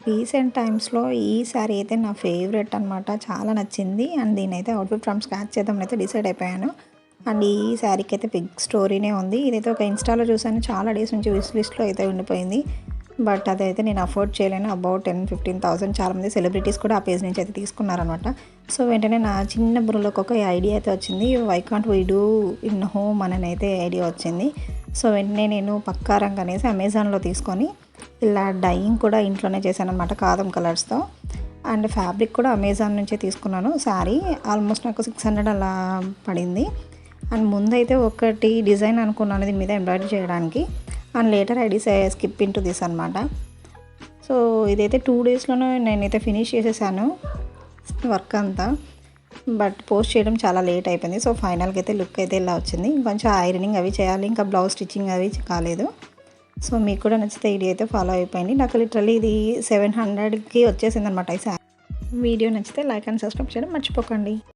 Recent టైమ్స్లో ఈ శారీ అయితే నా ఫేవరెట్ అనమాట. చాలా నచ్చింది. అండ్ దీనైతే అవుట్ఫిట్ ఫ్రమ్ స్క్రాచ్ చేద్దామని అయితే డిసైడ్ అయిపోయాను. అండ్ ఈ శారీకి అయితే బిగ్ స్టోరీనే ఉంది. ఇదైతే ఒక ఇన్స్టాలో చూసాను, చాలా డేస్ నుంచి విష్ లిస్ట్లో అయితే ఉండిపోయింది. బట్ అదైతే నేను అఫోర్డ్ చేయలేను. అబౌట్ 10,000-15,000 చాలామంది సెలబ్రిటీస్ కూడా ఆ పేజ్ నుంచి అయితే తీసుకున్నారనమాట. సో వెంటనే నా చిన్న బుర్రలోకి ఒక ఐడియా అయితే వచ్చింది. Why can't we do in home అని అయితే ఐడియా వచ్చింది. సో వెంటనే నేను పక్కా రంగు అనేసి అమెజాన్లో తీసుకొని ఇలా డైయింగ్ కూడా ఇంట్లోనే చేశాను అనమాట, కాదం కలర్స్తో. అండ్ ఫ్యాబ్రిక్ కూడా అమెజాన్ నుంచే తీసుకున్నాను. శారీ ఆల్మోస్ట్ నాకు 600 అలా పడింది. అండ్ ముందైతే ఒకటి డిజైన్ అనుకున్నాను దీని మీద ఎంబ్రాయిడరీ చేయడానికి. And later I skip into this అనమాట. సో ఇదైతే 2 డేస్లోనే నేనైతే ఫినిష్ చేసేసాను వర్క్ అంతా. బట్ పోస్ట్ చేయడం చాలా లేట్ అయిపోయింది. సో ఫైనల్గా అయితే లుక్ అయితే ఇలా వచ్చింది. కొంచెం ఐరనింగ్ అవి చేయాలి, ఇంకా బ్లౌజ్ స్టిచ్చింగ్ అవి కాలేదు. సో మీకు కూడా నచ్చితే ఇది అయితే ఫాలో అయిపోయింది. నాకు లిటరల్లీ ఇది 700కి వచ్చేసింది అనమాట ఈ శారీ. వీడియో నచ్చితే లైక్ అండ్ సబ్స్క్రైబ్ చేయడం మర్చిపోకండి.